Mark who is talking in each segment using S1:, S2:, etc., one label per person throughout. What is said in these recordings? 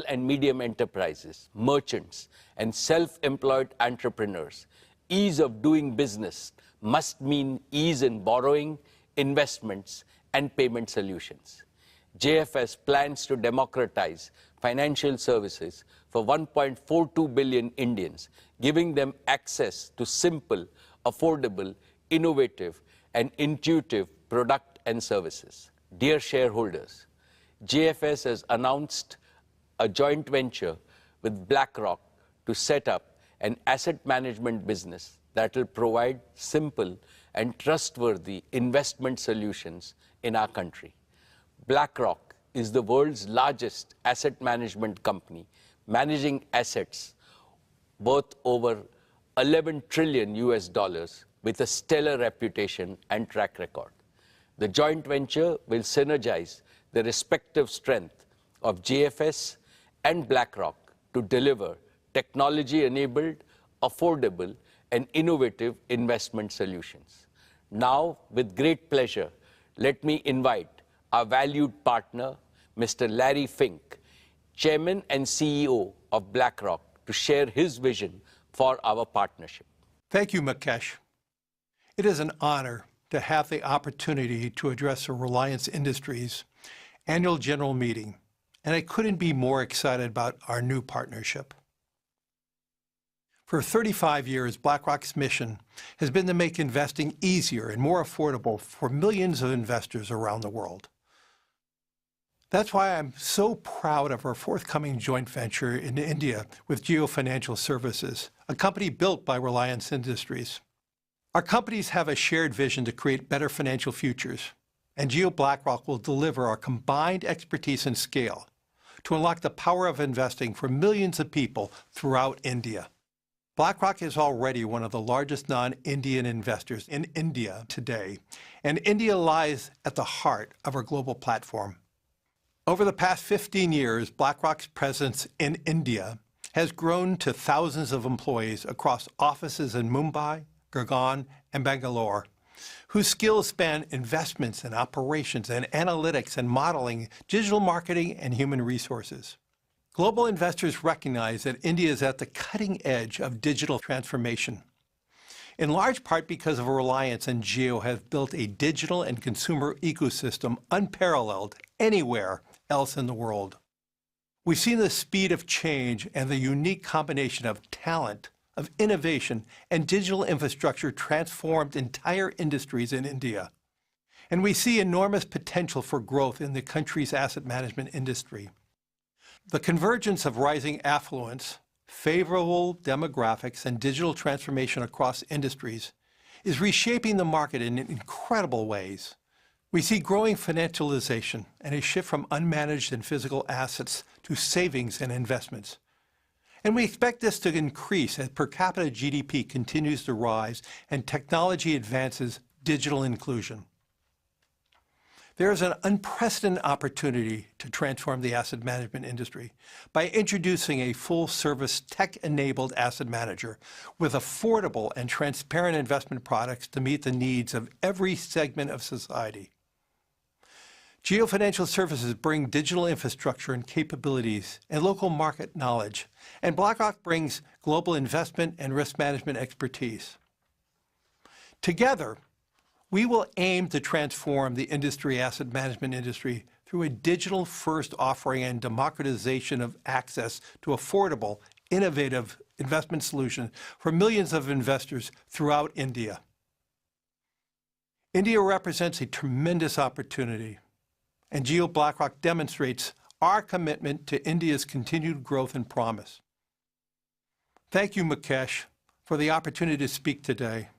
S1: and medium enterprises, merchants, and self-employed entrepreneurs, ease of doing business must mean ease in borrowing, investments, and payment solutions. JFS plans to democratize financial services for 1.42 billion Indians, giving them access to simple, affordable, innovative, and intuitive product and services. Dear shareholders, JFS has announced a joint venture with BlackRock to set up an asset management business that will provide simple and trustworthy investment solutions in our country. BlackRock is the world's largest asset management company, managing assets worth over 11 trillion US dollars with a stellar reputation and track record. The joint venture will synergize the respective strength of JFS and BlackRock to deliver technology-enabled, affordable, and innovative investment solutions. Now, with great pleasure, let me invite our valued partner, Mr. Larry Fink, Chairman and CEO of BlackRock, to share his vision for our partnership.
S2: Thank you, Mukesh. It is an honor to have the opportunity to address the Reliance Industries annual general meeting, and I couldn't be more excited about our new partnership. For 35 years, BlackRock's mission has been to make investing easier and more affordable for millions of investors around the world. That's why I'm so proud of our forthcoming joint venture in India with Jio Financial Services, a company built by Reliance Industries. Our companies have a shared vision to create better financial futures, and Jio BlackRock will deliver our combined expertise and scale to unlock the power of investing for millions of people throughout India. BlackRock is already one of the largest non-Indian investors in India today, and India lies at the heart of our global platform. Over the past 15 years, BlackRock's presence in India has grown to thousands of employees across offices in Mumbai, Gurgaon, and Bangalore, whose skills span investments and operations and analytics and modeling, digital marketing, and human resources. Global investors recognize that India is at the cutting edge of digital transformation, in large part because of Reliance and Jio have built a digital and consumer ecosystem unparalleled anywhere else in the world. We've seen the speed of change and the unique combination of talent, of innovation, and digital infrastructure transformed entire industries in India. And we see enormous potential for growth in the country's asset management industry. The convergence of rising affluence, favorable demographics, and digital transformation across industries is reshaping the market in incredible ways. We see growing financialization and a shift from unmanaged and physical assets to savings and investments. And we expect this to increase as per capita GDP continues to rise and technology advances digital inclusion. There is an unprecedented opportunity to transform the asset management industry by introducing a full-service tech-enabled asset manager with affordable and transparent investment products to meet the needs of every segment of society. Jio Financial Services bring digital infrastructure and capabilities and local market knowledge, and BlackRock brings global investment and risk management expertise. Together, we will aim to transform the asset management industry through a digital-first offering and democratization of access to affordable, innovative investment solutions for millions of investors throughout India. India represents a tremendous opportunity, and Jio BlackRock demonstrates our commitment to India's continued growth and promise. Thank you, Mukesh, for the opportunity to speak today.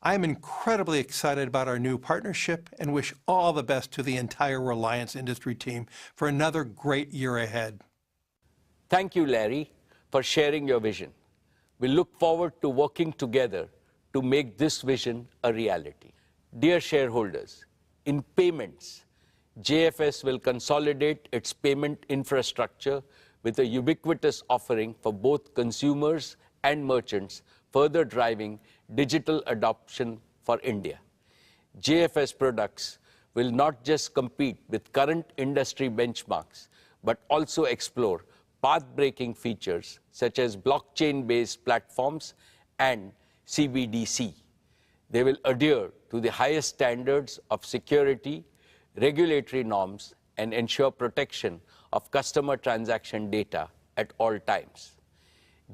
S2: I am incredibly excited about our new partnership and wish all the best to the entire Reliance Industry team for another great year ahead.
S1: Thank you, Larry, for sharing your vision. We look forward to working together to make this vision a reality. Dear shareholders, in payments, JFS will consolidate its payment infrastructure with a ubiquitous offering for both consumers and merchants, further driving digital adoption for India. JFS products will not just compete with current industry benchmarks, but also explore path-breaking features such as blockchain-based platforms and CBDC. They will adhere to the highest standards of security, regulatory norms, and ensure protection of customer transaction data at all times.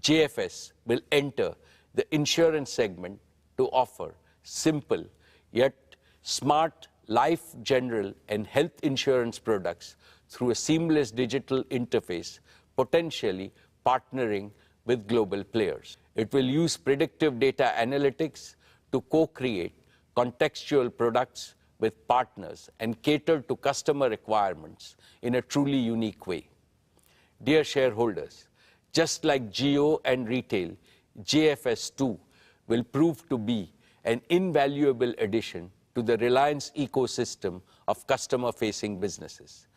S1: JFS will enter the insurance segment to offer simple yet smart life, general, and health insurance products through a seamless digital interface, potentially partnering with global players. It will use predictive data analytics to co-create contextual products with partners and cater to customer requirements in a truly unique way. Dear shareholders, just like Geo and retail, JFS too will prove to be an invaluable addition to the Reliance ecosystem of customer-facing businesses.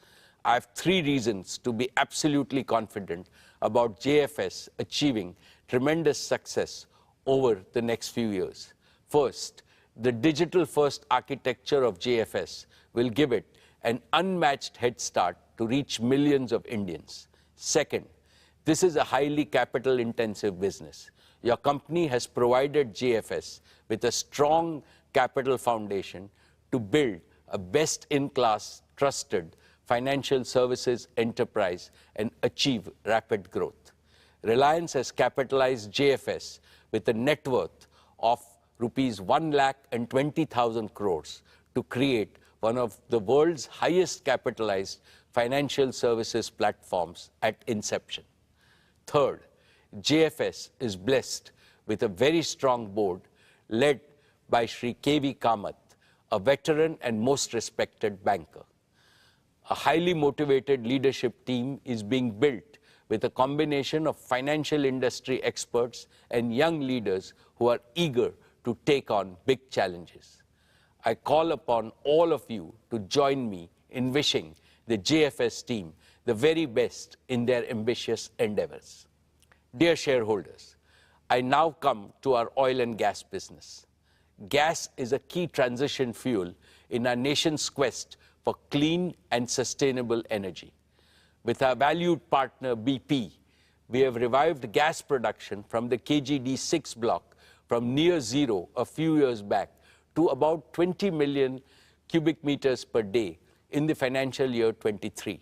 S1: I have 3 reasons to be absolutely confident about JFS achieving tremendous success over the next few years. First, the digital-first architecture of JFS will give it an unmatched head start to reach millions of Indians. Second, this is a highly capital-intensive business. Your company has provided JFS with a strong capital foundation to build a best-in-class, trusted financial services enterprise and achieve rapid growth. Reliance has capitalized JFS with a net worth of rupees 1,20,000 crores to create one of the world's highest capitalized financial services platforms at inception. Third, JFS is blessed with a very strong board led by Shri K.V. Kamath, a veteran and most respected banker. A highly motivated leadership team is being built with a combination of financial industry experts and young leaders who are eager to take on big challenges. I call upon all of you to join me in wishing the JFS team the very best in their ambitious endeavors. Dear shareholders, I now come to our oil and gas business. Gas is a key transition fuel in our nation's quest for clean and sustainable energy. With our valued partner BP, we have revived gas production from the KGD6 block from near zero a few years back to about 20 million cubic meters per day in the financial year 23.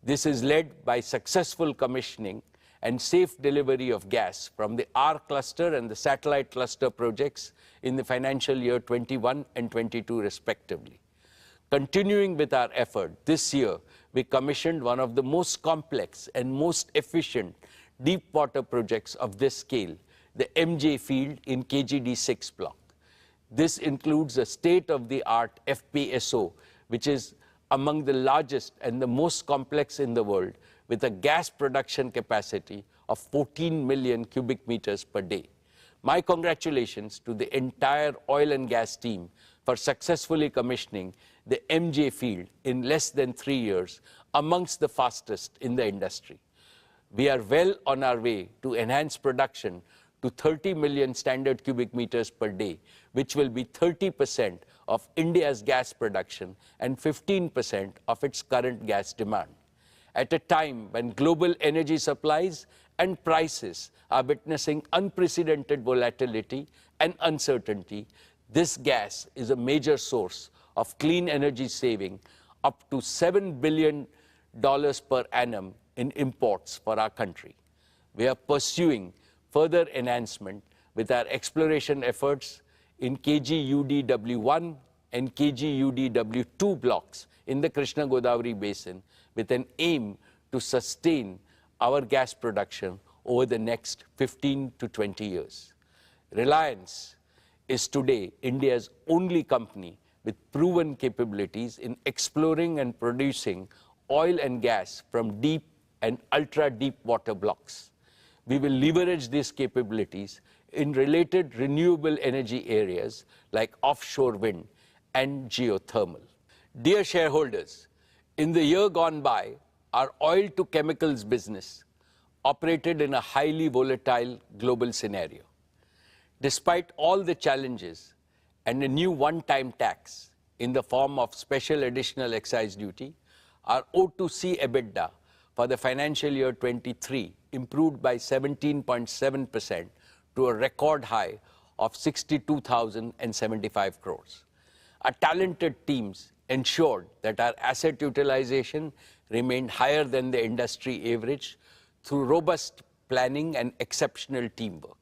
S1: This is led by successful commissioning and safe delivery of gas from the R cluster and the satellite cluster projects in the financial year 21 and 22 respectively. Continuing with our effort, this year we commissioned one of the most complex and most efficient deep water projects of this scale, the MJ field in KGD6 block. This includes a state-of-the-art FPSO, which is among the largest and the most complex in the world, with a gas production capacity of 14 million cubic meters per day. My congratulations to the entire oil and gas team for successfully commissioning the MJ field in less than 3 years, amongst the fastest in the industry. We are well on our way to enhance production to 30 million standard cubic meters per day, which will be 30% of India's gas production and 15% of its current gas demand. At a time when global energy supplies and prices are witnessing unprecedented volatility and uncertainty, this gas is a major source of clean energy saving, up to $7 billion per annum in imports for our country. We are pursuing further enhancement with our exploration efforts in KGUDW1 and KGUDW2 blocks in the Krishna Godavari basin, with an aim to sustain our gas production over the next 15 to 20 years. Reliance is today India's only company with proven capabilities in exploring and producing oil and gas from deep and ultra-deep water blocks. We will leverage these capabilities in related renewable energy areas like offshore wind and geothermal. Dear shareholders, in the year gone by, our oil to chemicals business operated in a highly volatile global scenario. Despite all the challenges and a new one-time tax in the form of special additional excise duty, our O2C EBITDA for the financial year 23 improved by 17.7% to a record high of 62,075 crores. Our talented teams ensured that our asset utilization remained higher than the industry average through robust planning and exceptional teamwork.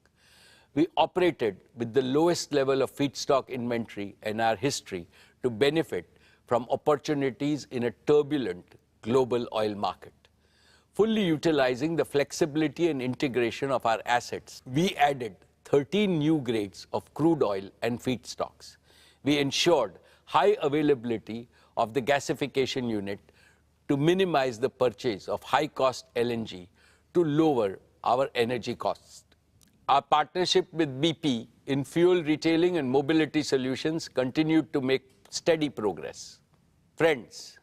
S1: We operated with the lowest level of feedstock inventory in our history to benefit from opportunities in a turbulent global oil market. Fully utilizing the flexibility and integration of our assets, we added 13 new grades of crude oil and feedstocks. We ensured high availability of the gasification unit to minimize the purchase of high-cost LNG to lower our energy costs. Our partnership with BP in fuel retailing and mobility solutions continued to make steady progress. Friends,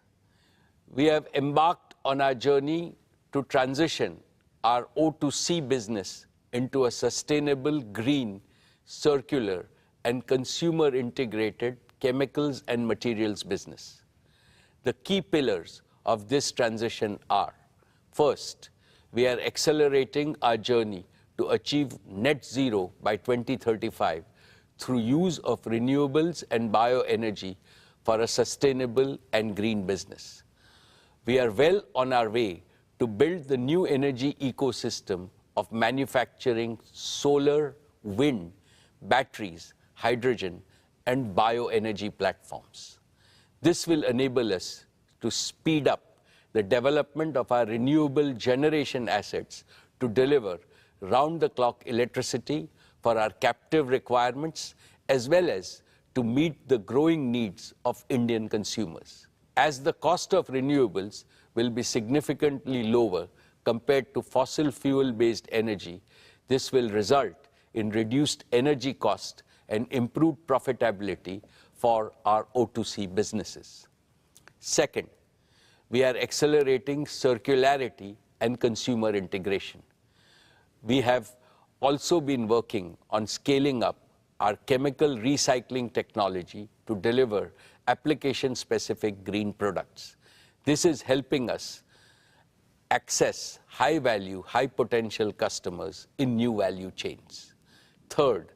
S1: we have embarked on our journey to transition our O2C business into a sustainable, green, circular, and consumer-integrated chemicals and materials business. The key pillars of this transition are: first, we are accelerating our journey to achieve net zero by 2035 through use of renewables and bioenergy for a sustainable and green business. We are well on our way to build the new energy ecosystem of manufacturing solar, wind, batteries, hydrogen, and bioenergy platforms. This will enable us to speed up the development of our renewable generation assets to deliver round-the-clock electricity for our captive requirements, as well as to meet the growing needs of Indian consumers. As the cost of renewables will be significantly lower compared to fossil fuel-based energy, this will result in reduced energy cost and improved profitability for our O2C businesses. Second, we are accelerating circularity and consumer integration. We have also been working on scaling up our chemical recycling technology to deliver application-specific green products. This is helping us access high-value, high-potential customers in new value chains. Third,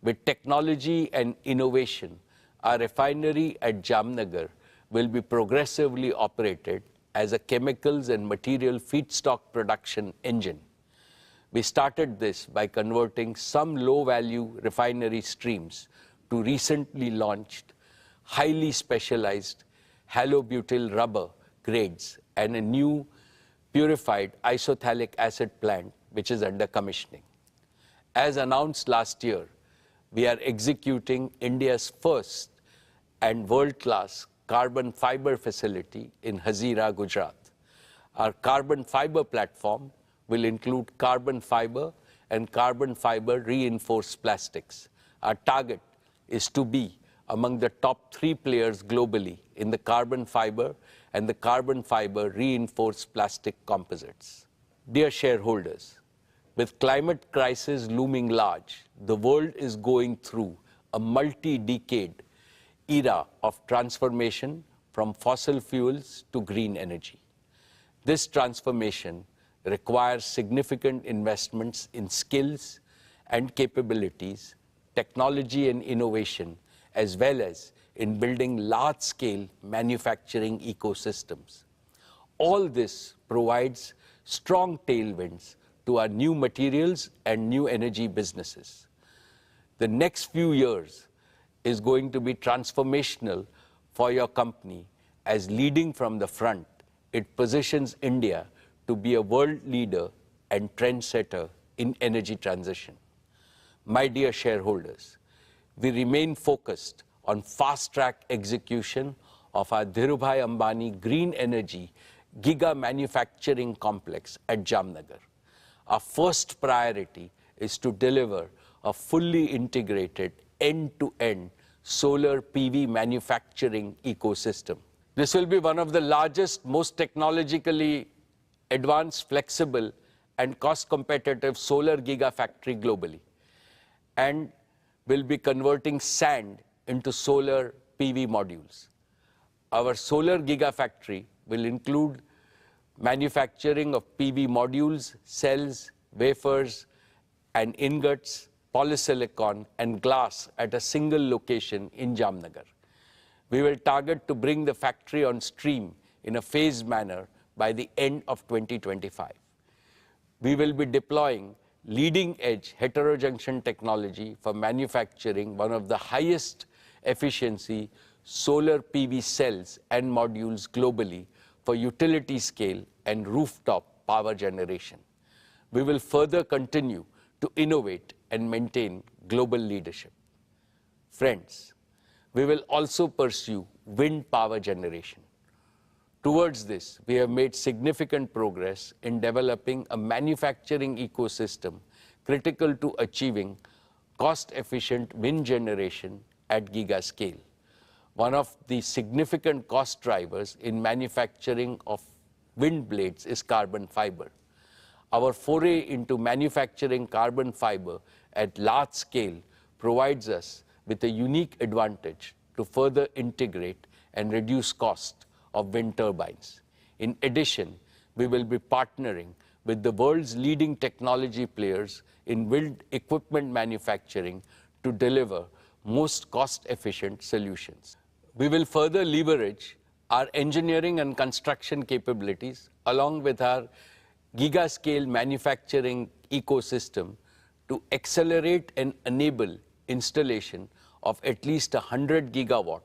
S1: with technology and innovation, our refinery at Jamnagar will be progressively operated as a chemicals and material feedstock production engine. We started this by converting some low-value refinery streams to recently launched, highly specialized halobutyl rubber grades and a new purified isophthalic acid plant, which is under commissioning. As announced last year, we are executing India's first and world-class carbon fiber facility in Hazira, Gujarat. Our carbon fiber platform will include carbon fiber and carbon fiber reinforced plastics. Our target is to be among the top 3 players globally in the carbon fiber and the carbon fiber reinforced plastic composites. Dear shareholders, with climate crisis looming large, the world is going through a multi-decade era of transformation from fossil fuels to green energy. This transformation requires significant investments in skills and capabilities, technology and innovation, as well as in building large-scale manufacturing ecosystems. All this provides strong tailwinds to our new materials and new energy businesses. The next few years is going to be transformational for your company, as leading from the front, it positions India to be a world leader and trendsetter in energy transition. My dear shareholders, we remain focused on fast-track execution of our Dhirubhai Ambani Green Energy Giga Manufacturing Complex at Jamnagar. Our first priority is to deliver a fully integrated end-to-end solar PV manufacturing ecosystem. This will be one of the largest, most technologically advanced, flexible, and cost-competitive solar gigafactory globally, and will be converting sand into solar PV modules. Our solar gigafactory will include manufacturing of PV modules, cells, wafers, and ingots, polysilicon, and glass at a single location in Jamnagar. We will target to bring the factory on stream in a phased manner by the end of 2025. We will be deploying leading-edge heterojunction technology for manufacturing one of the highest efficiency solar PV cells and modules globally for utility scale and rooftop power generation. We will further continue to innovate and maintain global leadership. Friends, we will also pursue wind power generation. Towards this, we have made significant progress in developing a manufacturing ecosystem critical to achieving cost-efficient wind generation at giga scale. One of the significant cost drivers in manufacturing of wind blades is carbon fiber. Our foray into manufacturing carbon fiber at large scale provides us with a unique advantage to further integrate and reduce cost of wind turbines. In addition, we will be partnering with the world's leading technology players in wind equipment manufacturing to deliver most cost-efficient solutions. We will further leverage our engineering and construction capabilities along with our giga-scale manufacturing ecosystem to accelerate and enable installation of at least 100 gigawatt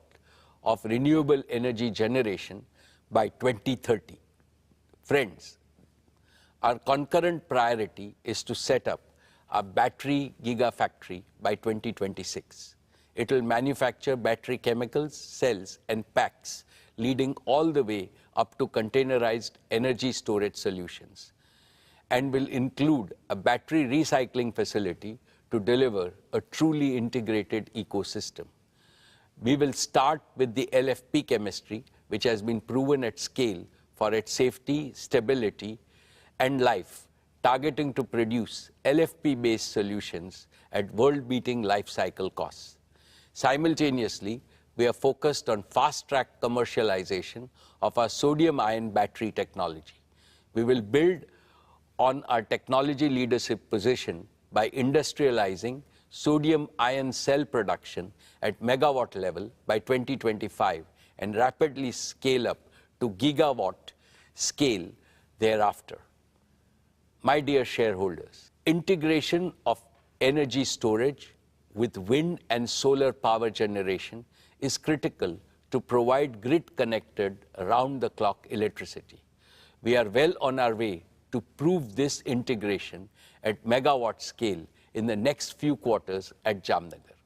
S1: of renewable energy generation by 2030. Friends, our concurrent priority is to set up a battery gigafactory by 2026. It will manufacture battery chemicals, cells, and packs, leading all the way up to containerized energy storage solutions, and will include a battery recycling facility to deliver a truly integrated ecosystem. We will start with the LFP chemistry, which has been proven at scale for its safety, stability, and life, targeting to produce LFP-based solutions at world-beating life cycle costs. Simultaneously, we are focused on fast-track commercialization of our sodium-ion battery technology. We will build on our technology leadership position by industrializing sodium-ion cell production at megawatt level by 2025 and rapidly scale up to gigawatt scale thereafter. My dear shareholders, integration of energy storage with wind and solar power generation is critical to provide grid-connected, round-the-clock electricity. We are well on our way to prove this integration at megawatt scale in the next few quarters at Jamnagar.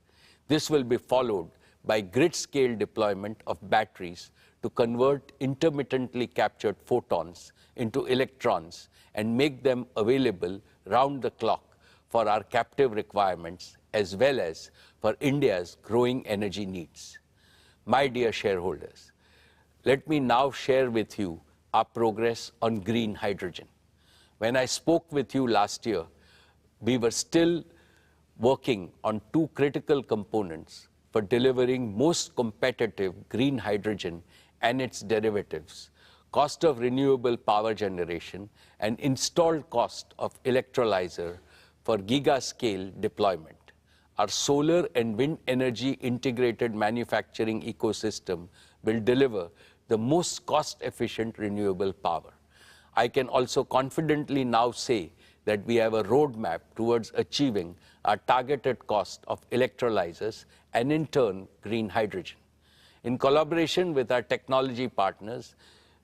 S1: This will be followed by grid-scale deployment of batteries to convert intermittently captured photons into electrons and make them available round the clock for our captive requirements as well as for India's growing energy needs. My dear shareholders, let me now share with you our progress on green hydrogen. When I spoke with you last year, we were still working on two critical components for delivering most competitive green hydrogen and its derivatives, cost of renewable power generation, and installed cost of electrolyzer for giga-scale deployment. Our solar and wind energy integrated manufacturing ecosystem will deliver the most cost-efficient renewable power. I can also confidently now say that we have a roadmap towards achieving our targeted cost of electrolyzers and in turn green hydrogen. In collaboration with our technology partners,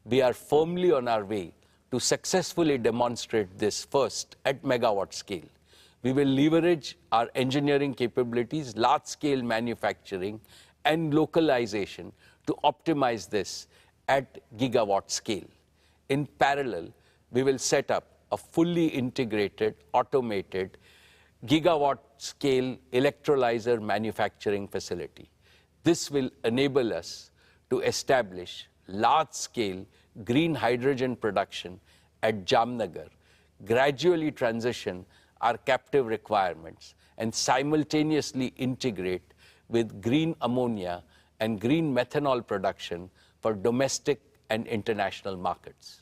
S1: we are firmly on our way to successfully demonstrate this first at megawatt scale. We will leverage our engineering capabilities, large-scale manufacturing, and localization to optimize this at gigawatt scale. In parallel, we will set up a fully integrated, automated, gigawatt-scale electrolyzer manufacturing facility. This will enable us to establish large-scale green hydrogen production at Jamnagar, gradually transition our captive requirements, and simultaneously integrate with green ammonia and green methanol production for domestic and international markets.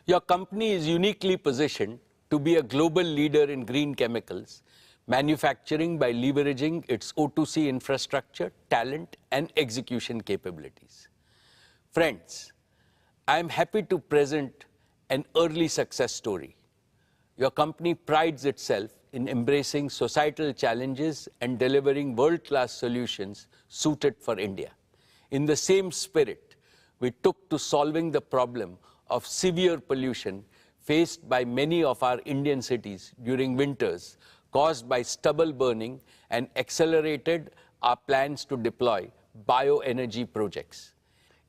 S1: Your company is uniquely positioned to be a global leader in green chemicals, manufacturing by leveraging its O2C infrastructure, talent, and execution capabilities. Friends, I am happy to present an early success story. Your company prides itself in embracing societal challenges and delivering world-class solutions suited for India. In the same spirit, we took to solving the problem of severe pollution faced by many of our Indian cities during winters caused by stubble burning and accelerated our plans to deploy bioenergy projects.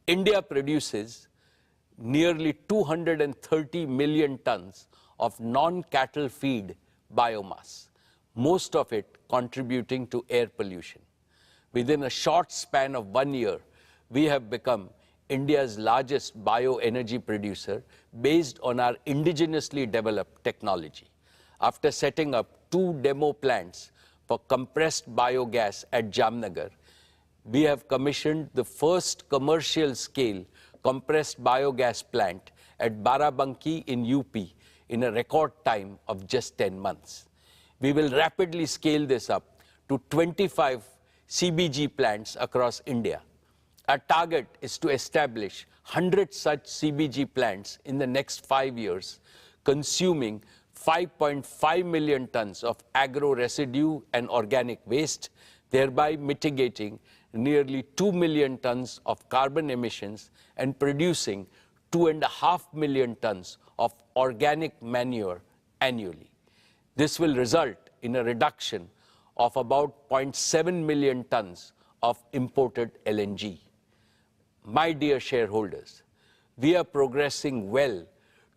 S1: India produces nearly 230 million tons of non-cattle feed biomass, most of it contributing to air pollution. Within a short span of 1 year, we have become India's largest bioenergy producer based on our indigenously developed technology. After setting up 2 demo plants for compressed biogas at Jamnagar, we have commissioned the first commercial-scale compressed biogas plant at Barabanki in UP in a record time of just 10 months. We will rapidly scale this up to 25 CBG plants across India. Our target is to establish 100 such CBG plants in the next 5 years, consuming 5.5 million tons of agro residue and organic waste, thereby mitigating nearly 2 million tons of carbon emissions and producing 2.5 million tons of organic manure annually. This will result in a reduction of about 0.7 million tons of imported LNG. My dear shareholders, we are progressing well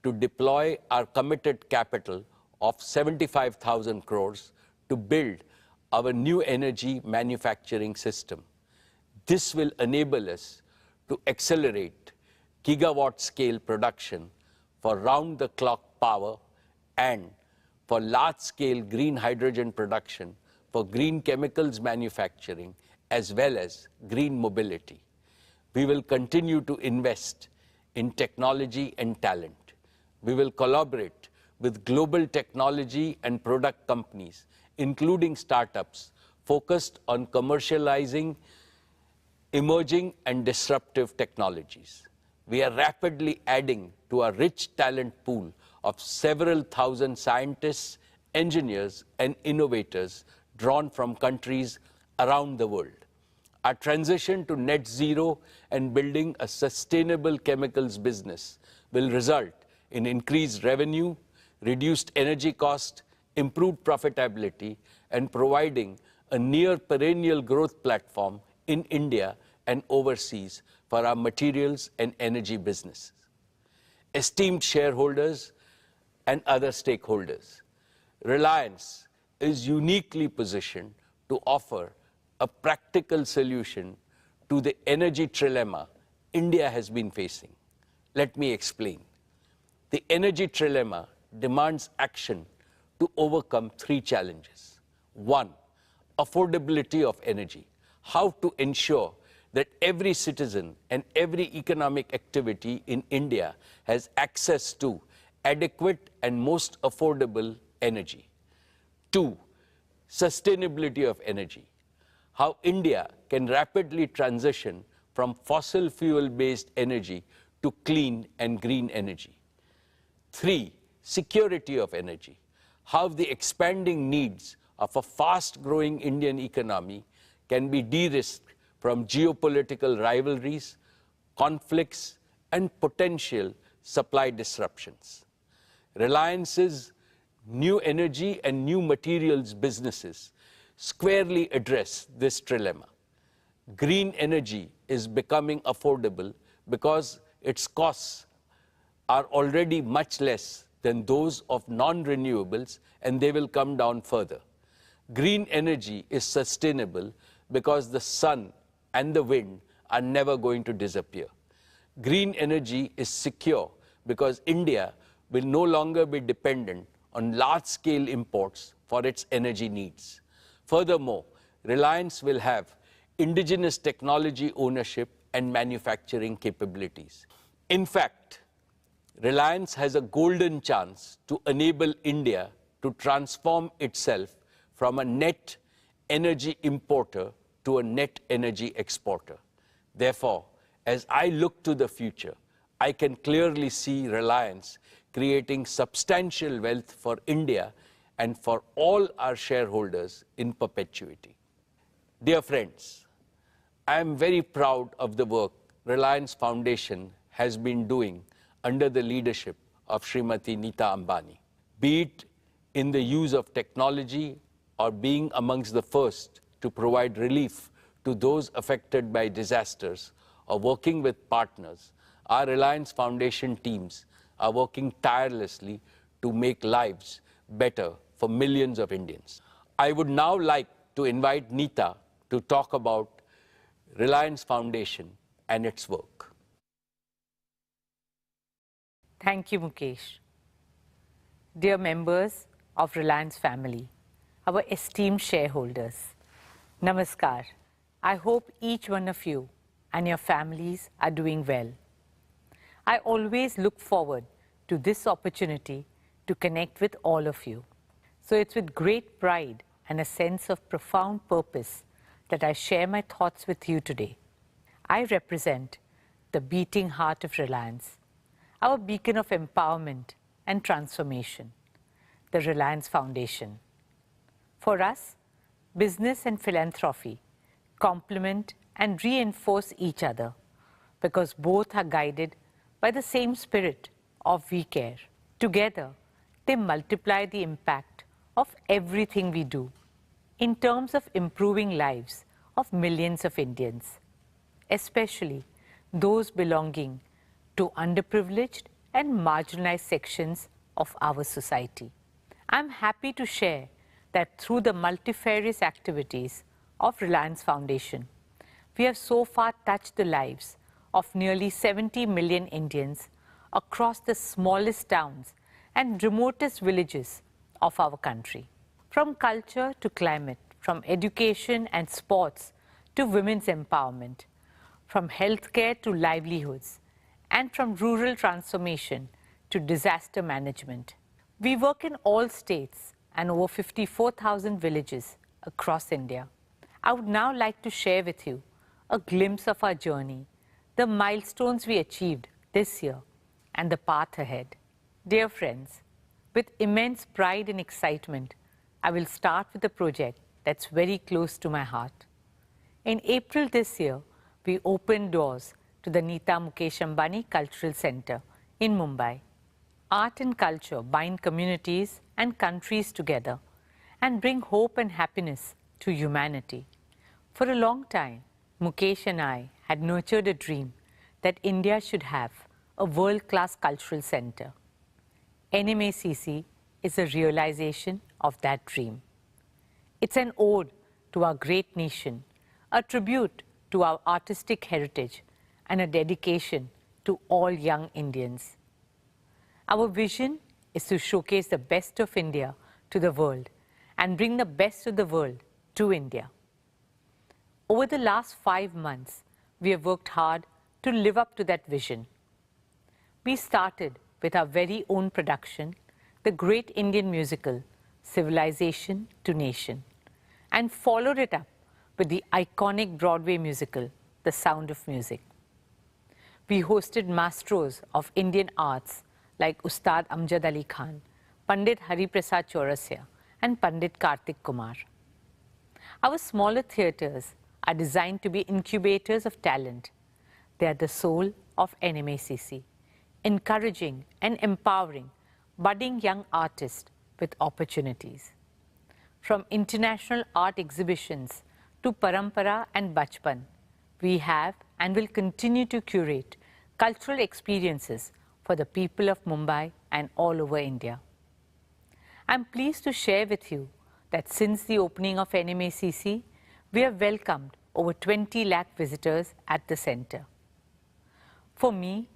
S1: to deploy our committed capital of 75,000 crores to build our new energy manufacturing system. This will enable us to accelerate gigawatt-scale production for round-the-clock power and for large-scale green hydrogen production for green chemicals manufacturing as well as green mobility. We will continue to invest in technology and talent. We will collaborate with global technology and product companies, including startups, focused on commercializing emerging and disruptive technologies. We are rapidly adding to our rich talent pool of several thousand scientists, engineers, and innovators drawn from countries around the world. Our transition to net zero and building a sustainable chemicals business will result in increased revenue, reduced energy cost, improved profitability, and providing a near perennial growth platform in India and overseas for our materials and energy businesses. Esteemed shareholders and other stakeholders, Reliance is uniquely positioned to offer a practical solution to the energy trilemma India has been facing. Let me explain. The energy trilemma demands action to overcome 3 challenges. 1, affordability of energy. How to ensure that every citizen and every economic activity in India has access to adequate and most affordable energy. 2, sustainability of energy. How India can rapidly transition from fossil fuel-based energy to clean and green energy. 3, security of energy. How the expanding needs of a fast-growing Indian economy can be de-risked from geopolitical rivalries, conflicts, and potential supply disruptions. Reliance's new energy and new materials businesses squarely address this trilemma. Green energy is becoming affordable because its costs are already much less than those of non-renewables, and they will come down further. Green energy is sustainable because the sun and the wind are never going to disappear. Green energy is secure because India will no longer be dependent on large-scale imports for its energy needs. Furthermore, Reliance will have indigenous technology ownership and manufacturing capabilities. In fact, Reliance has a golden chance to enable India to transform itself from a net energy importer to a net energy exporter. Therefore, as I look to the future, I can clearly see Reliance creating substantial wealth for India and for all our shareholders in perpetuity. Dear friends, I am very proud of the work Reliance Foundation has been doing under the leadership of Srimati Nita Ambani, be it in the use of technology or being amongst the first to provide relief to those affected by disasters or working with partners. Our Reliance Foundation teams are working tirelessly to make lives better for millions of Indians. I would now like to invite Nita to talk about Reliance Foundation and its work.
S3: Thank you, Mukesh. Dear members of Reliance family, our esteemed shareholders, Namaskar. I hope each one of you and your families are doing well. I always look forward to this opportunity to connect with all of you. So it's with great pride and a sense of profound purpose that I share my thoughts with you today. I represent the beating heart of Reliance, our beacon of empowerment and transformation, the Reliance Foundation. For us, business and philanthropy complement and reinforce each other because both are guided by the same spirit of we care. Together, they multiply the impact of everything we do in terms of improving lives of millions of Indians, especially those belonging to underprivileged and marginalized sections of our society. I'm happy to share that through the multifarious activities of Reliance Foundation, we have so far touched the lives of nearly 70 million Indians across the smallest towns and remotest villages of our country. From culture to climate, from education and sports to women's empowerment, from healthcare to livelihoods, and from rural transformation to disaster management. We work in all states and over 54,000 villages across India. I would now like to share with you a glimpse of our journey, the milestones we achieved this year, and the path ahead. Dear friends, with immense pride and excitement, I will start with a project that's very close to my heart. In April this year, we opened doors to the Nita Mukesh Ambani Cultural Center in Mumbai. Art and culture bind communities and countries together and bring hope and happiness to humanity. For a long time, Mukesh and I had nurtured a dream that India should have a world-class cultural center. NMACC is a realization of that dream. It's an ode to our great nation, a tribute to our artistic heritage, and a dedication to all young Indians. Our vision is to showcase the best of India to the world and bring the best of the world to India. Over the last 5 months, we have worked hard to live up to that vision. We started with our very own production, the great Indian musical, Civilization to Nation, and followed it up with the iconic Broadway musical, The Sound of Music. We hosted maestros of Indian arts like Ustad Amjad Ali Khan, Pandit Hari Prasad Chaurasya, and Pandit Kartik Kumar. Our smaller theatres are designed to be incubators of talent. They are the soul of NMACC, encouraging and empowering budding young artists with opportunities. From international art exhibitions to Parampara and Bachpan, we have and will continue to curate cultural experiences for the people of Mumbai and all over India. I'm pleased to share with you that since the opening of NMACC, we have welcomed over 20 lakh visitors at the center. For me,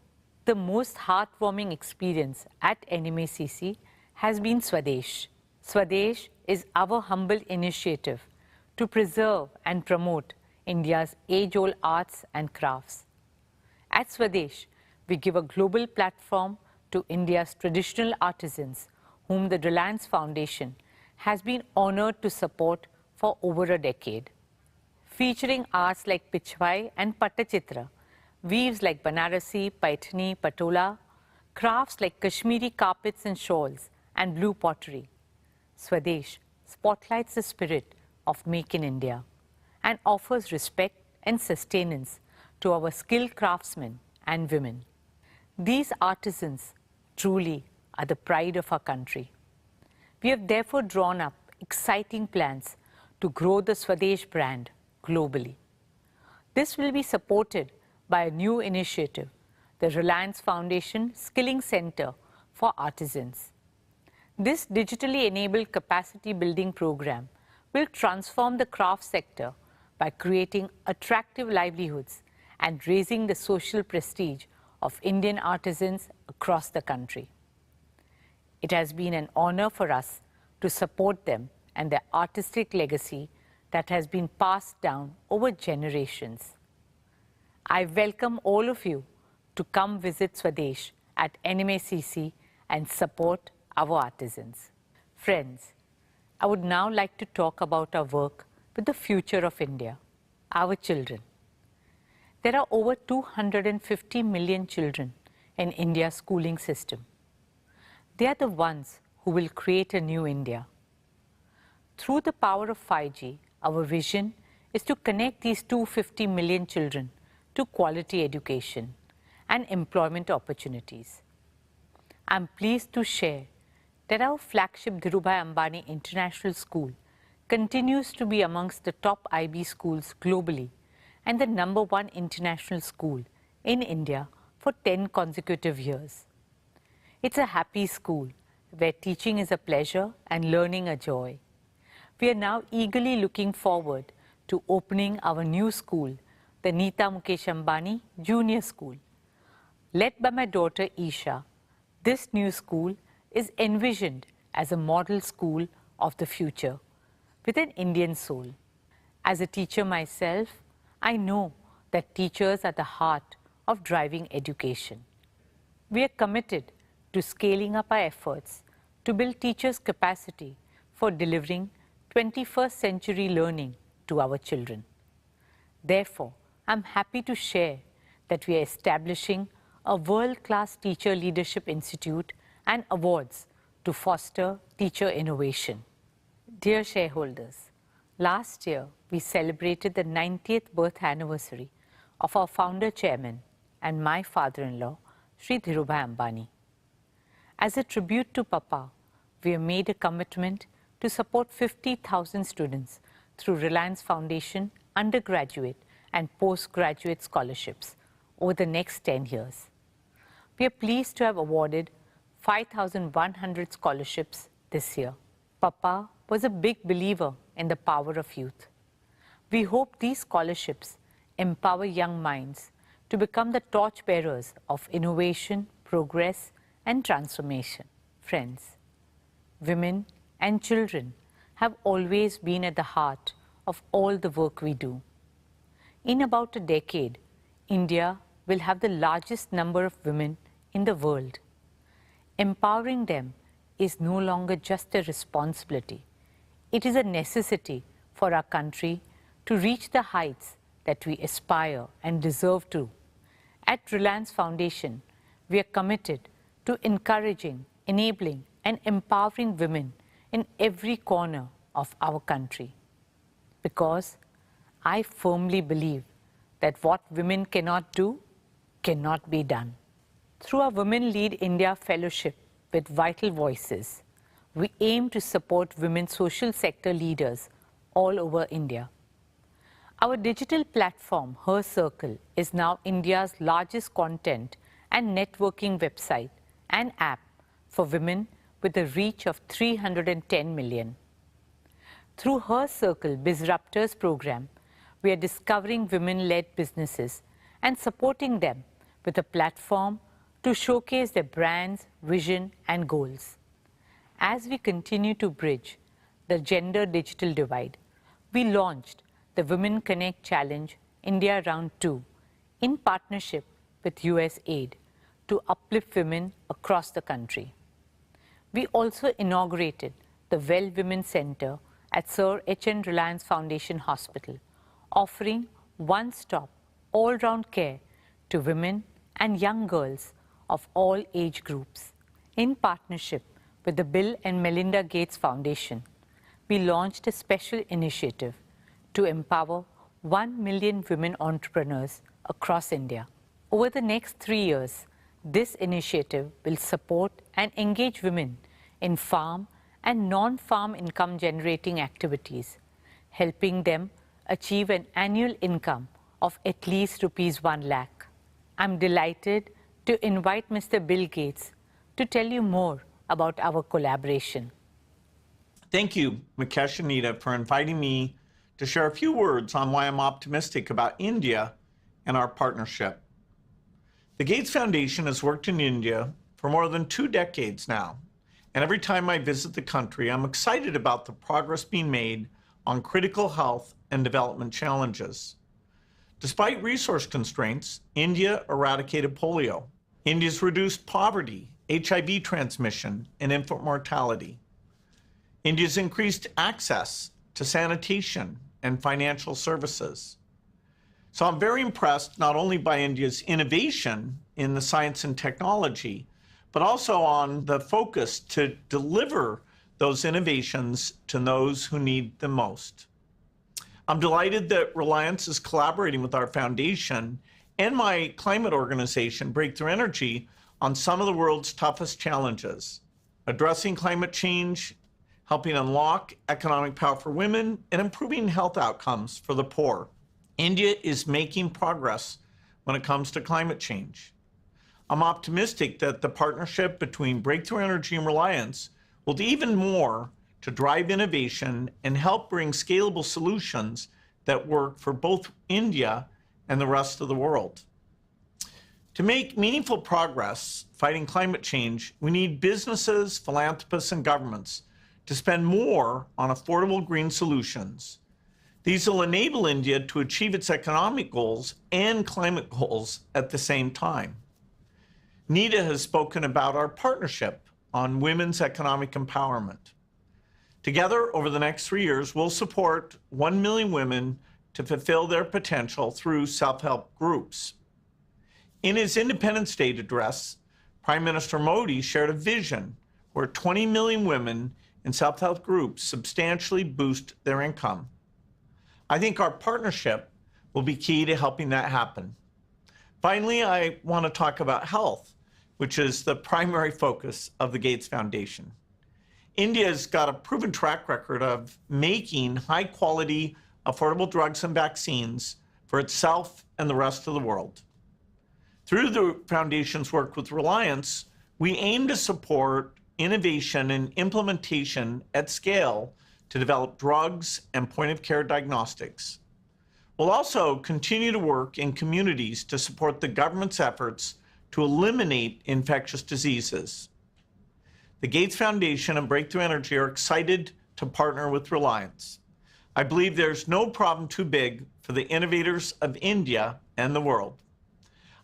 S3: the most heartwarming experience at NMACC has been Swadesh. Swadesh is our humble initiative to preserve and promote India's age-old arts and crafts. At Swadesh, we give a global platform to India's traditional artisans, whom the Reliance Foundation has been honored to support for over a decade. Featuring arts like Pichwai and Pattachitra, weaves like Banarasi, Paithani, Patola, crafts like Kashmiri carpets and shawls, and blue pottery. Swadesh spotlights the spirit of Make in India and offers respect and sustenance to our skilled craftsmen and women. These artisans truly are the pride of our country. We have therefore drawn up exciting plans to grow the Swadesh brand globally. This will be supported by a new initiative, the Reliance Foundation Skilling Center for Artisans. This digitally enabled capacity building program will transform the craft sector by creating attractive livelihoods and raising the social prestige of Indian artisans across the country. It has been an honor for us to support them and their artistic legacy that has been passed down over generations. I welcome all of you to come visit Swadesh at NMACC and support our artisans. Friends, I would now like to talk about our work with the future of India, our children. There are over 250 million children in India's schooling system. They are the ones who will create a new India. Through the power of 5G, our vision is to connect these 250 million children to quality education and employment opportunities. I'm pleased to share that our flagship Dhirubhai Ambani International School continues to be amongst the top IB schools globally and the #1 international school in India for 10 consecutive years. It's a happy school where teaching is a pleasure and learning a joy. We are now eagerly looking forward to opening our new school, the Neeta Mukesh Ambani Junior School. Led by my daughter Isha, this new school is envisioned as a model school of the future with an Indian soul. As a teacher myself, I know that teachers are the heart of driving education. We are committed to scaling up our efforts to build teachers' capacity for delivering 21st century learning to our children. Therefore, I'm happy to share that we are establishing a world-class Teacher Leadership Institute and awards to foster teacher innovation. Dear shareholders, last year we celebrated the 90th birth anniversary of our founder chairman and my father-in-law, Sri Dhirubhai Ambani. As a tribute to Papa, we have made a commitment to support 50,000 students through Reliance Foundation undergraduate and postgraduate scholarships over the next 10 years. We are pleased to have awarded 5,100 scholarships this year. Papa was a big believer in the power of youth. We hope these scholarships empower young minds to become the torchbearers of innovation, progress, and transformation. Friends, women and children have always been at the heart of all the work we do. In about a decade, India will have the largest number of women in the world. Empowering them is no longer just a responsibility. It is a necessity for our country to reach the heights that we aspire and deserve to. At Reliance Foundation, we are committed to encouraging, enabling, and empowering women in every corner of our country. Because I firmly believe that what women cannot do cannot be done. Through our Women Lead India Fellowship with Vital Voices, we aim to support women social sector leaders all over India. Our digital platform, Her Circle, is now India's largest content and networking website and app for women with a reach of 310 million. Through Her Circle Bizruptors program, we are discovering women-led businesses and supporting them with a platform to showcase their brands, vision, and goals. As we continue to bridge the gender digital divide, we launched the Women Connect Challenge India Round 2 in partnership with USAID to uplift women across the country. We also inaugurated the Well Women Centre at Sir H.N. Reliance Foundation Hospital, offering one-stop, all-round care to women and young girls of all age groups. In partnership with the Bill and Melinda Gates Foundation, we launched a special initiative to empower 1 million women entrepreneurs across India. Over the next 3 years, this initiative will support and engage women in farm and non-farm income generating activities, helping them achieve an annual income of at least rupees 1 lakh. I'm delighted to invite Mr. Bill Gates to tell you more about our collaboration.
S4: Thank you, Mukesh and Anita, for inviting me to share a few words on why I'm optimistic about India and our partnership. The Gates Foundation has worked in India for more than 2 decades now, and every time I visit the country, I'm excited about the progress being made on critical health and development challenges. Despite resource constraints, India eradicated polio. India's reduced poverty, HIV transmission, and infant mortality. India's increased access to sanitation and financial services. So I'm very impressed not only by India's innovation in the science and technology, but also on the focus to deliver those innovations to those who need them most. I'm delighted that Reliance is collaborating with our foundation and my climate organization, Breakthrough Energy, on some of the world's toughest challenges, addressing climate change, helping unlock economic power for women, and improving health outcomes for the poor. India is making progress when it comes to climate change. I'm optimistic that the partnership between Breakthrough Energy and Reliance will do even more to drive innovation and help bring scalable solutions that work for both India and the rest of the world. To make meaningful progress fighting climate change, we need businesses, philanthropists, and governments to spend more on affordable green solutions. These will enable India to achieve its economic goals and climate goals at the same time. Nita has spoken about our partnership on women's economic empowerment. Together, over the next 3 years, we'll support 1 million women to fulfill their potential through self-help groups. In his Independence Day address, Prime Minister Modi shared a vision where 20 million women in self-help groups substantially boost their income. I think our partnership will be key to helping that happen. Finally, I want to talk about health, which is the primary focus of the Gates Foundation. India's got a proven track record of making high-quality, affordable drugs and vaccines for itself and the rest of the world. Through the Foundation's work with Reliance, we aim to support innovation and implementation at scale to develop drugs and point-of-care diagnostics. We'll also continue to work in communities to support the government's efforts to eliminate infectious diseases. The Gates Foundation and Breakthrough Energy are excited to partner with Reliance. I believe there's no problem too big for the innovators of India and the world.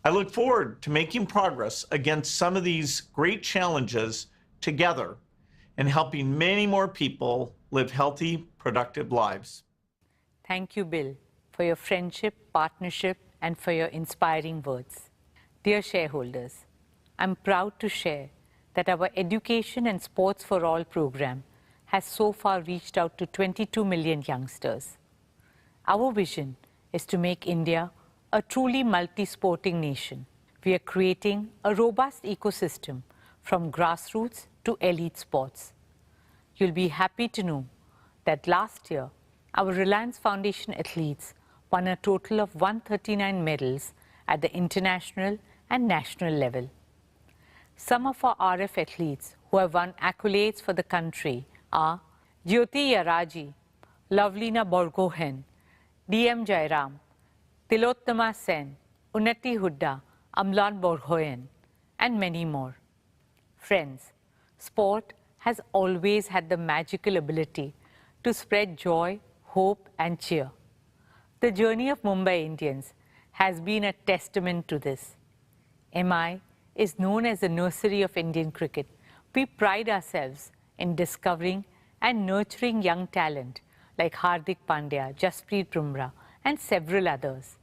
S4: I look forward to making progress against some of these great challenges together and helping many more people live healthy, productive lives.
S3: Thank you, Bill, for your friendship, partnership, and for your inspiring words. Dear shareholders, I'm proud to share that our Education and Sports for All program has so far reached out to 22 million youngsters. Our vision is to make India a truly multi-sporting nation. We are creating a robust ecosystem from grassroots to elite sports. You'll be happy to know that last year, our Reliance Foundation athletes won a total of 139 medals at the international and national level. Some of our RF athletes who have won accolades for the country are Jyoti Yaraji, Lovelina Borgohen, DM Jairam, Tilottama Sen, Unnati Hudda, Amlan Borgohen, and many more. Friends, sport has always had the magical ability to spread joy, hope, and cheer. The journey of Mumbai Indians has been a testament to this. MI is known as the nursery of Indian cricket. We pride ourselves in discovering and nurturing young talent like Hardik Pandya, Jasprit Bumrah, and several others.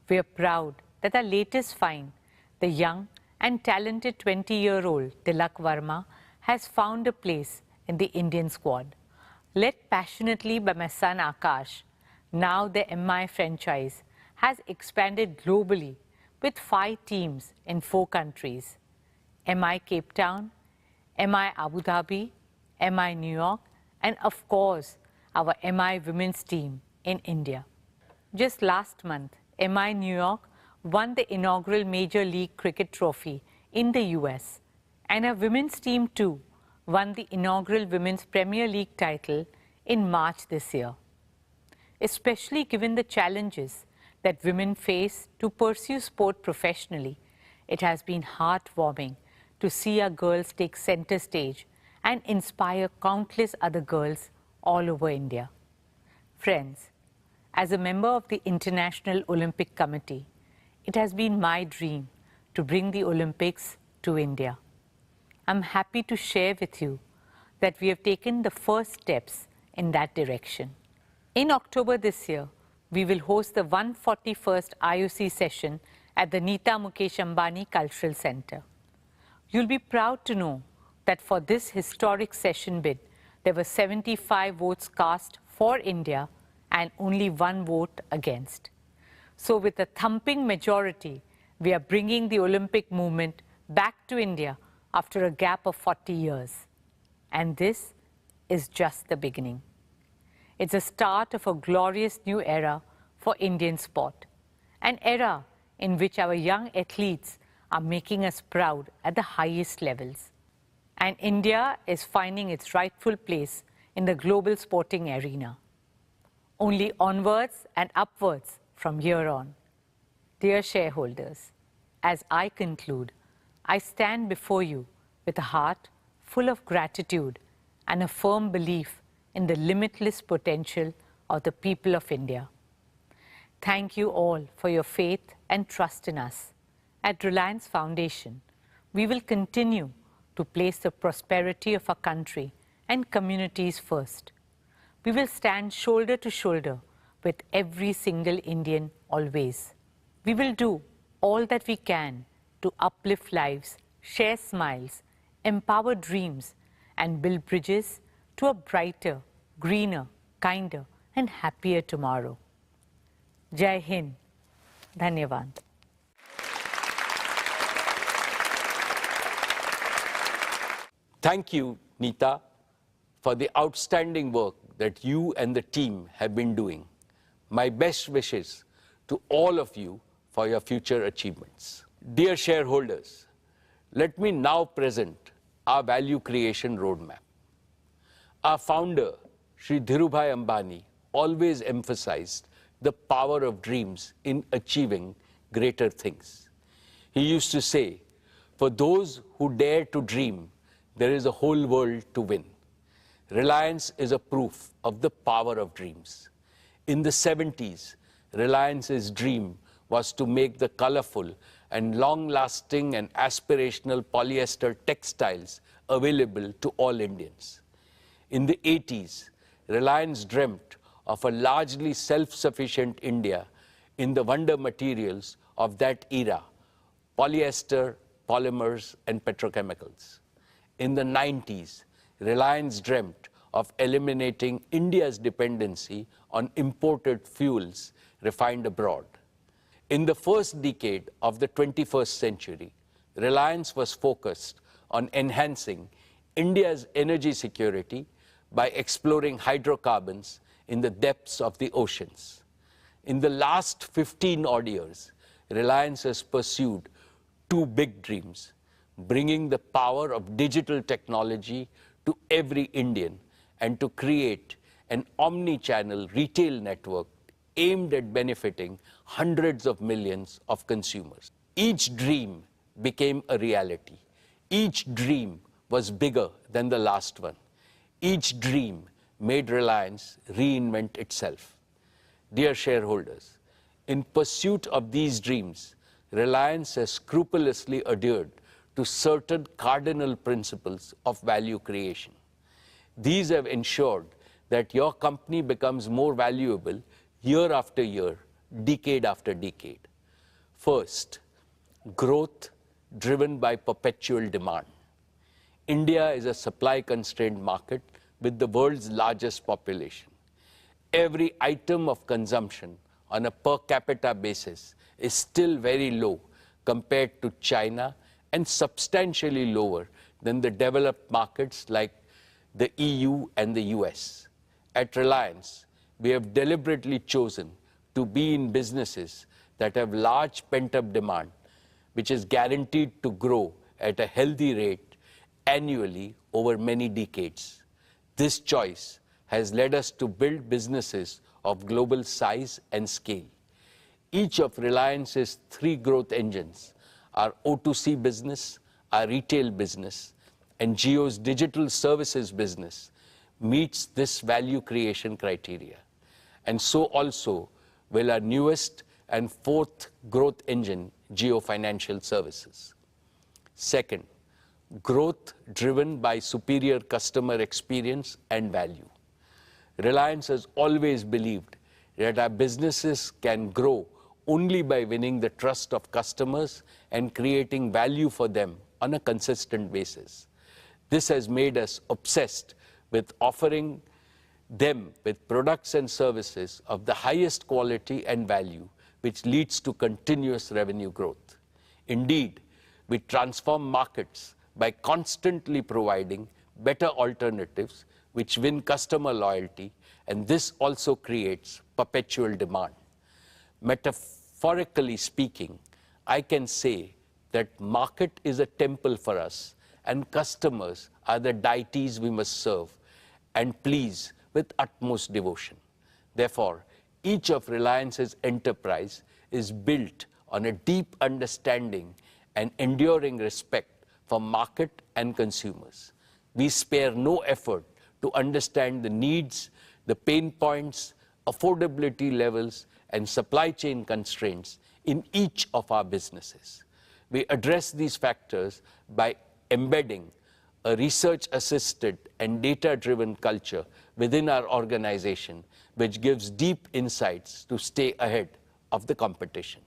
S3: We are proud that our latest find, the young and talented 20-year-old Tilak Verma, has found a place in the Indian squad. Led passionately by my son Akash, now the MI franchise has expanded globally with 5 teams in 4 countries: MI Cape Town, MI Abu Dhabi, MI New York, and of course, our MI women's team in India. Just last month, MI New York won the inaugural Major League Cricket Trophy in the US, and our women's team too won the inaugural Women's Premier League title in March this year. Especially given the challenges that women face to pursue sport professionally, it has been heartwarming to see our girls take center stage and inspire countless other girls all over India. Friends, as a member of the International Olympic Committee, it has been my dream to bring the Olympics to India. I'm happy to share with you that we have taken the first steps in that direction. In October this year, we will host the 141st IOC session at the Neeta Mukesh Ambani Cultural Center. You'll be proud to know that for this historic session bid, there were 75 votes cast for India and only 1 vote against. So with a thumping majority, we are bringing the Olympic movement back to India after a gap of 40 years. And this is just the beginning. It's the start of a glorious new era for Indian sport, an era in which our young athletes are making us proud at the highest levels. And India is finding its rightful place in the global sporting arena. Only onwards and upwards from here on. Dear shareholders, as I conclude, I stand before you with a heart full of gratitude and a firm belief in the limitless potential of the people of India. Thank you all for your faith and trust in us. At Reliance Foundation, we will continue to place the prosperity of our country and communities first. We will stand shoulder to shoulder with every single Indian always. We will do all that we can to uplift lives, share smiles, empower dreams, and build bridges to a brighter, greener, kinder, and happier tomorrow. Jai Hind. Dhanyavad.
S1: Thank you, Neeta, for the outstanding work that you and the team have been doing. My best wishes to all of you for your future achievements. Dear shareholders, let me now present our value creation roadmap. Our founder, Shri Dhirubhai Ambani, always emphasized the power of dreams in achieving greater things. He used to say, for those who dare to dream, there is a whole world to win. Reliance is a proof of the power of dreams. In the 70s, Reliance's dream was to make the colorful and long-lasting and aspirational polyester textiles available to all Indians. In the 80s, Reliance dreamt of a largely self-sufficient India in the wonder materials of that era, polyester, polymers, and petrochemicals. In the 90s, Reliance dreamt of eliminating India's dependency on imported fuels refined abroad. In the first decade of the 21st century, Reliance was focused on enhancing India's energy security by exploring hydrocarbons in the depths of the oceans. In the last 15-odd years, Reliance has pursued 2 big dreams: bringing the power of digital technology to every Indian and to create an omni-channel retail network aimed at benefiting hundreds of millions of consumers. Each dream became a reality. Each dream was bigger than the last one. Each dream made Reliance reinvent itself. Dear shareholders, in pursuit of these dreams, Reliance has scrupulously adhered to certain cardinal principles of value creation. These have ensured that your company becomes more valuable year after year, decade after decade. First, growth driven by perpetual demand. India is a supply-constrained market with the world's largest population. Every item of consumption on a per capita basis is still very low compared to China and substantially lower than the developed markets like the EU and the US. At Reliance, we have deliberately chosen to be in businesses that have large pent-up demand, which is guaranteed to grow at a healthy rate annually over many decades. This choice has led us to build businesses of global size and scale. Each of Reliance's three growth engines, our O2C business, our retail business, and Jio's digital services business, meets this value creation criteria. And so also will our newest and fourth growth engine, Jio Financial Services. Second, growth driven by superior customer experience and value. Reliance has always believed that our businesses can grow only by winning the trust of customers and creating value for them on a consistent basis. This has made us obsessed with offering them with products and services of the highest quality and value, which leads to continuous revenue growth. Indeed, we transform markets by constantly providing better alternatives which win customer loyalty, and this also creates perpetual demand. Metaphorically speaking, I can say that market is a temple for us and customers are the deities we must serve and please with utmost devotion. Therefore, each of Reliance's enterprise is built on a deep understanding and enduring respect for market and consumers. We spare no effort to understand the needs, the pain points, affordability levels, and supply chain constraints in each of our businesses. We address these factors by embedding a research-assisted and data-driven culture within our organization, which gives deep insights to stay ahead of the competition.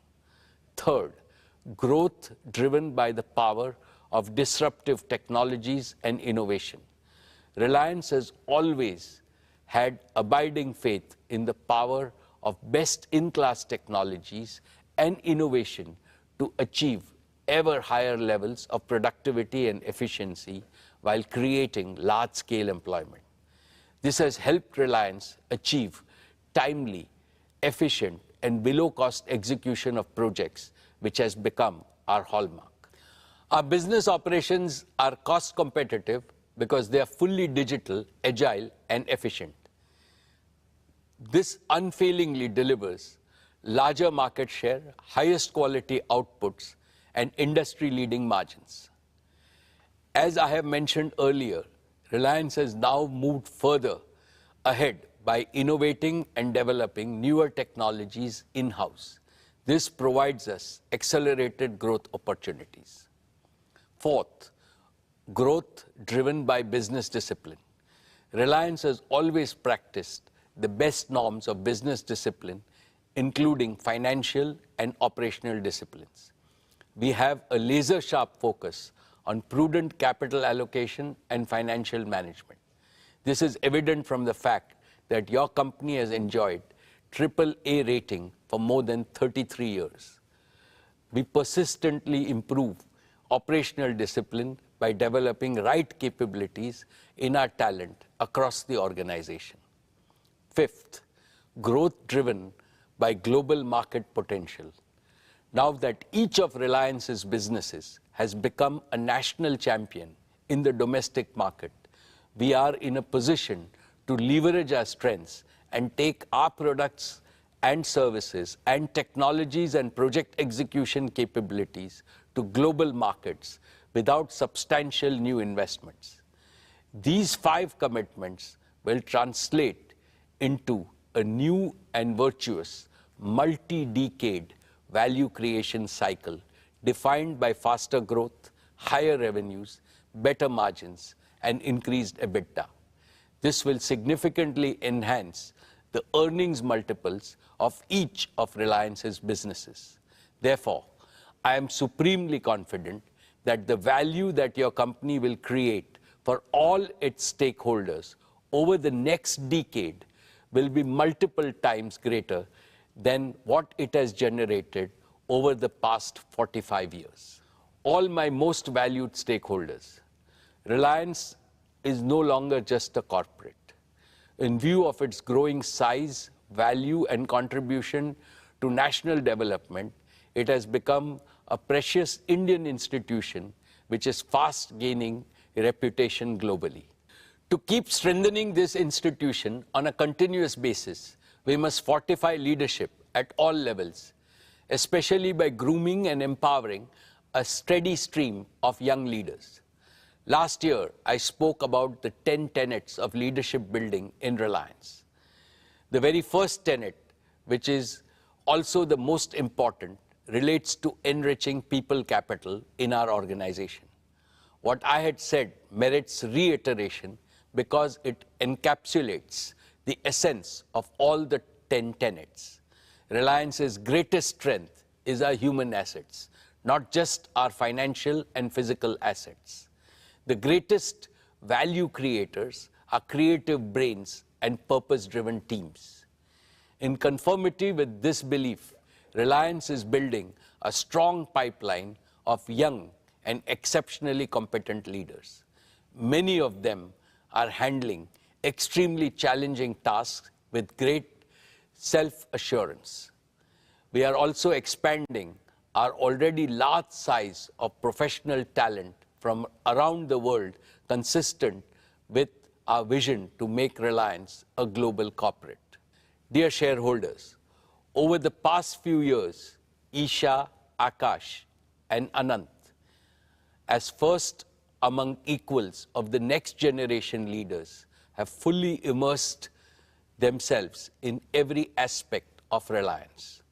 S1: Third, growth driven by the power of disruptive technologies and innovation. Reliance has always had abiding faith in the power of best-in-class technologies and innovation to achieve ever higher levels of productivity and efficiency while creating large-scale employment. This has helped Reliance achieve timely, efficient, and below-cost execution of projects, which has become our hallmark. Our business operations are cost competitive because they are fully digital, agile, and efficient. This unfailingly delivers larger market share, highest quality outputs, and industry-leading margins. As I have mentioned earlier, Reliance has now moved further ahead by innovating and developing newer technologies in-house. This provides us accelerated growth opportunities. Fourth, growth driven by business discipline. Reliance has always practiced the best norms of business discipline, including financial and operational disciplines. We have a laser-sharp focus on prudent capital allocation and financial management. This is evident from the fact that your company has enjoyed AAA rating for more than 33 years. We persistently improve operational discipline by developing right capabilities in our talent across the organization. Fifth, growth driven by global market potential. Now that each of Reliance's businesses has become a national champion in the domestic market, we are in a position to leverage our strengths and take our products and services and technologies and project execution capabilities to global markets without substantial new investments. These 5 commitments will translate into a new and virtuous multi-decade value creation cycle defined by faster growth, higher revenues, better margins, and increased EBITDA. This will significantly enhance the earnings multiples of each of Reliance's businesses. Therefore, I am supremely confident that the value that your company will create for all its stakeholders over the next decade will be multiple times greater than what it has generated over the past 45 years. All my most valued stakeholders, Reliance is no longer just a corporate. In view of its growing size, value, and contribution to national development, it has become a precious Indian institution which is fast gaining reputation globally. To keep strengthening this institution on a continuous basis, we must fortify leadership at all levels, especially by grooming and empowering a steady stream of young leaders. Last year, I spoke about the 10 tenets of leadership building in Reliance. The very first tenet, which is also the most important, relates to enriching people capital in our organization. What I had said merits reiteration because it encapsulates the essence of all the 10 tenets. Reliance's greatest strength is our human assets, not just our financial and physical assets. The greatest value creators are creative brains and purpose-driven teams. In conformity with this belief, Reliance is building a strong pipeline of young and exceptionally competent leaders. Many of them are handling extremely challenging tasks with great self-assurance. We are also expanding our already large size of professional talent from around the world, consistent with our vision to make Reliance a global corporate. Dear shareholders, over the past few years, Isha, Akash, and Anant, as first among equals of the next generation leaders, have fully immersed themselves in every aspect of Reliance.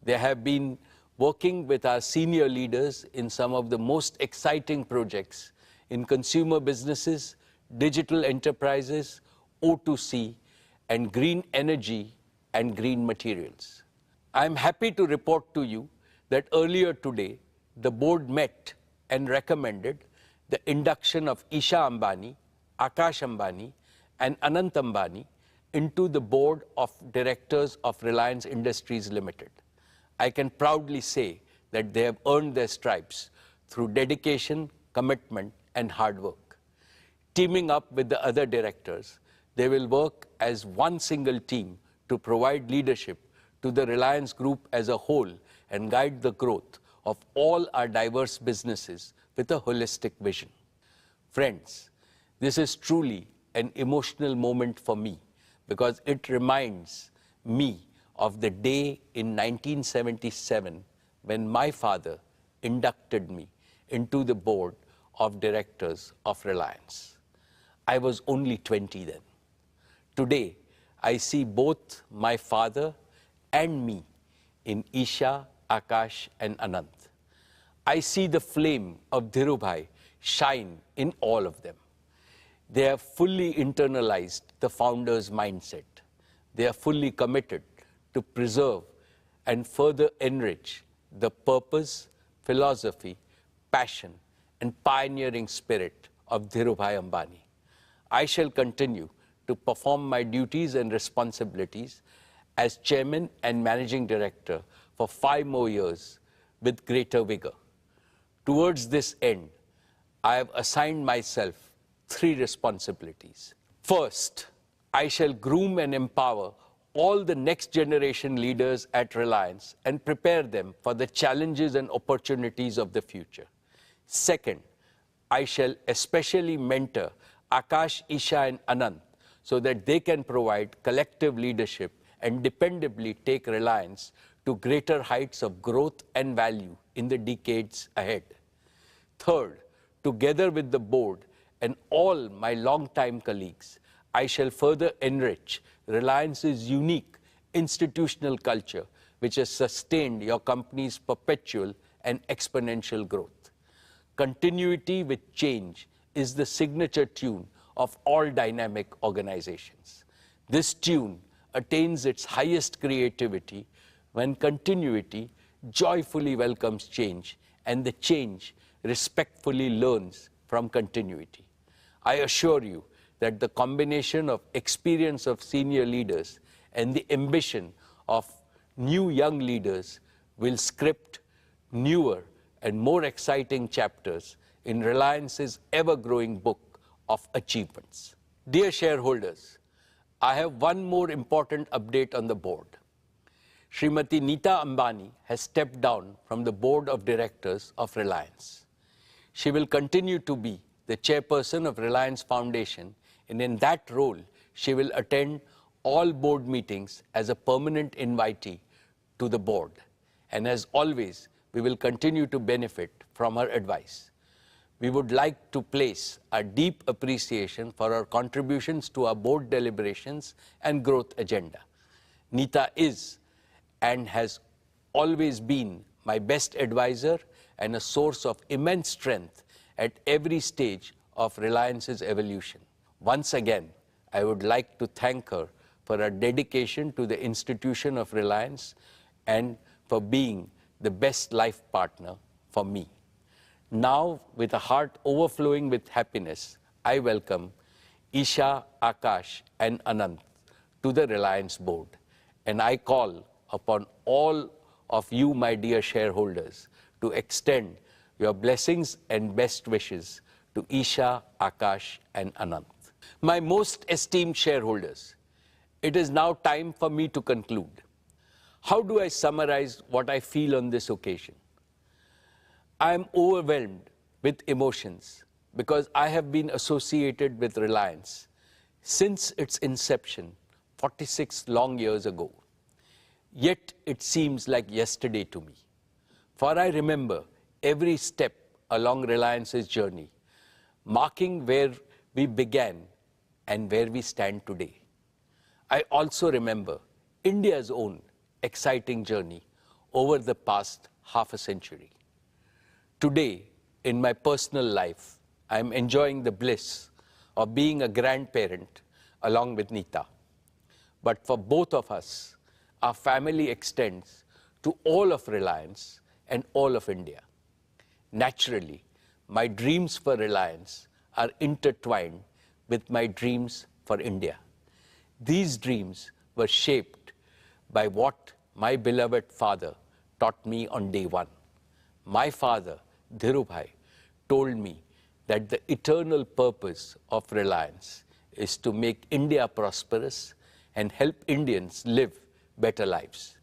S1: They have been working with our senior leaders in some of the most exciting projects in consumer businesses, digital enterprises, O2C, and green energy and green materials. I am happy to report to you that earlier today, the board met and recommended the induction of Isha Ambani, Akash Ambani, and Anant Ambani into the board of directors of Reliance Industries Limited. I can proudly say that they have earned their stripes through dedication, commitment, and hard work. Teaming up with the other directors, they will work as one single team to provide leadership to the Reliance Group as a whole and guide the growth of all our diverse businesses with a holistic vision. Friends, this is truly an emotional moment for me because it reminds me of the day in 1977 when my father inducted me into the board of directors of Reliance. I was only 20 then. Today, I see both my father and me in Isha, Akash, and Anant. I see the flame of Dhirubhai shine in all of them. They have fully internalized the founder's mindset. They are fully committed to preserve and further enrich the purpose, philosophy, passion, and pioneering spirit of Dhirubhai Ambani. I shall continue to perform my duties and responsibilities as chairman and managing director for 5 more years with greater vigor. Towards this end, I have assigned myself 3 responsibilities. First, I shall groom and empower all the next generation leaders at Reliance and prepare them for the challenges and opportunities of the future. Second, I shall especially mentor Akash, Isha, and Anant so that they can provide collective leadership and dependably take Reliance to greater heights of growth and value in the decades ahead. Third, together with the board and all my longtime colleagues, I shall further enrich Reliance's unique institutional culture which has sustained your company's perpetual and exponential growth. Continuity with change is the signature tune of all dynamic organizations. This tune attains its highest creativity when continuity joyfully welcomes change and the change respectfully learns from continuity. I assure you that the combination of experience of senior leaders and the ambition of new young leaders will script newer and more exciting chapters in Reliance's ever-growing book of achievements. Dear shareholders, I have one more important update on the board. Srimati Neeta Ambani has stepped down from the board of directors of Reliance. She will continue to be the chairperson of Reliance Foundation, and in that role, she will attend all board meetings as a permanent invitee to the board. And as always, we will continue to benefit from her advice. We would like to place our deep appreciation for her contributions to our board deliberations and growth agenda. Neeta is and has always been my best advisor and a source of immense strength at every stage of Reliance's evolution. Once again, I would like to thank her for her dedication to the institution of Reliance and for being the best life partner for me. Now, with a heart overflowing with happiness, I welcome Isha, Akash, and Anant to the Reliance board. And I call upon all of you, my dear shareholders, to extend your blessings and best wishes to Isha, Akash, and Anant. My most esteemed shareholders, it is now time for me to conclude. How do I summarize what I feel on this occasion? I am overwhelmed with emotions because I have been associated with Reliance since its inception 46 long years ago. Yet it seems like yesterday to me. For I remember every step along Reliance's journey, marking where we began and where we stand today. I also remember India's own exciting journey over the past half a century. Today, in my personal life, I am enjoying the bliss of being a grandparent along with Neeta. But for both of us, our family extends to all of Reliance and all of India. Naturally, my dreams for Reliance are intertwined with my dreams for India. These dreams were shaped by what my beloved father taught me on day one. My father, Dhirubhai, told me that the eternal purpose of Reliance is to make India prosperous and help Indians live better lives.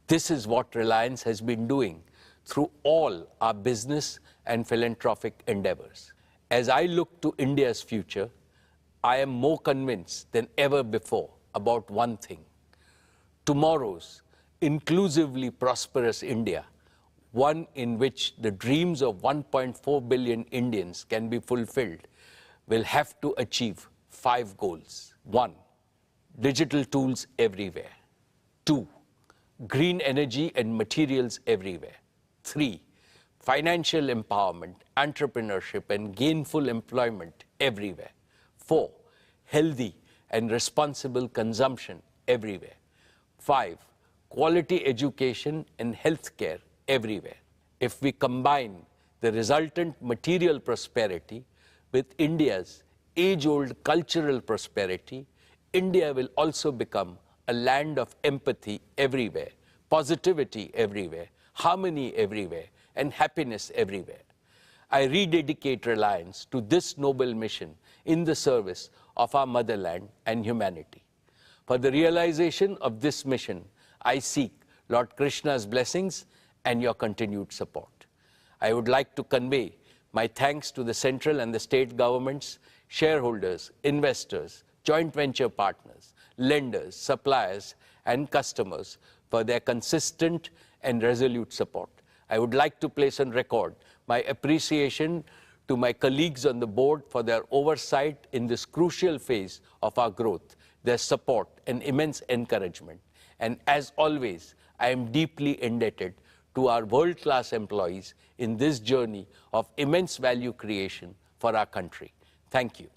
S1: This is what Reliance has been doing through all our business and philanthropic endeavors. As I look to India's future, I am more convinced than ever before about one thing. Tomorrow's inclusively prosperous India, one in which the dreams of 1.4 billion Indians can be fulfilled, will have to achieve 5 goals. 1. Digital tools everywhere. 2. Green energy and materials everywhere. 3. Financial empowerment, entrepreneurship, and gainful employment everywhere. 4. Healthy and responsible consumption everywhere. 5. Quality education and healthcare everywhere. If we combine the resultant material prosperity with India's age-old cultural prosperity, India will also become a land of empathy everywhere, positivity everywhere, harmony everywhere, and happiness everywhere. I rededicate Reliance to this noble mission in the service of our motherland and humanity. For the realization of this mission, I seek Lord Krishna's blessings and your continued support. I would like to convey my thanks to the central and the state governments, shareholders, investors, joint venture partners, lenders, suppliers, and customers for their consistent and resolute support. I would like to place on record my appreciation to my colleagues on the board for their oversight in this crucial phase of our growth, their support and immense encouragement. And as always, I am deeply indebted to our world-class employees in this journey of immense value creation for our country. Thank you.